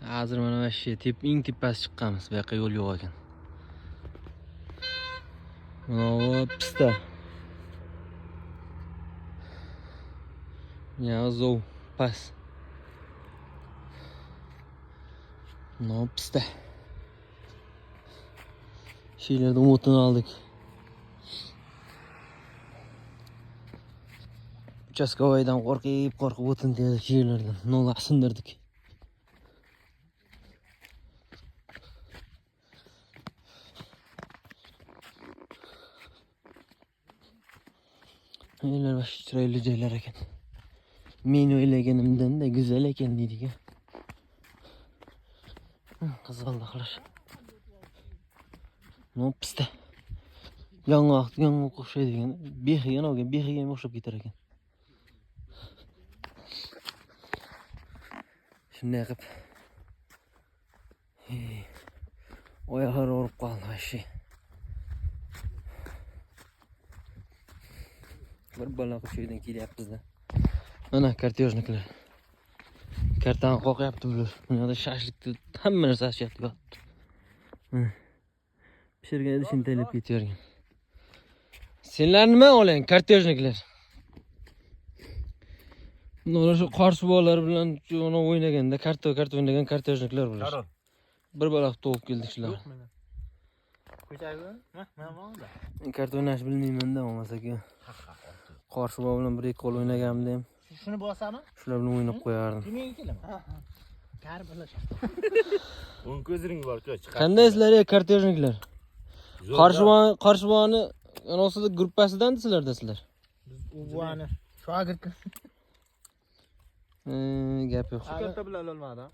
Hozir mana vashi eng tepasi chiqqanmiz. Bu yoqqa yo'l yo'q ekan. Mana pista. Ya zov pas. No pista. Şeylerden umutunu aldık. Uchastkavoydan qo'rqib o'tin dedi şeylerden. Nola sindırdık. Neler baş çıraylı şeyler eken. Men o'ylaganimdan de güzel ekan deydi. Qizg'aldoqlar. No pista. Yong'oq o'xshaydi degan. Behiga olgan, behiga ham o'xshab ketar ekan. Shunday qilib. Oyoqlar og'rib qoldi vashi. Bir bola ko'chadan kelyapmiz-da. Mana kartejniklar. Kartani qoqyapti bular. Bunda shashlikni hamma narsa ashyapti. Pishirgan idishini taylab ketavergan. Senlar nima olang kartejniklar? Bunlar shu qarshi bolalar bilan ona o'ynaganda, kart o'ynagan kartejniklar bular. Bir bola to'p keldik shular. Yo'q mana. Ko'chaymi? Mana. Kart o'ynash bilmayman-da, bo'lmasa-ku. Qarshi bola bilan bir ikki qo'l o'ynaganimda ham. Shuni bosami? Shular bilan o'ynab qo'yardim. Menga kelaman. Kar bilash. O'ng ko'zing bor-ku, chiqar. Qandaysizlar kartejniklar? Qarshivoni anosida gruppasidan sizlarda sizlar. Biz uvani shogird. Gap yo'q. Katta bilan olmadim.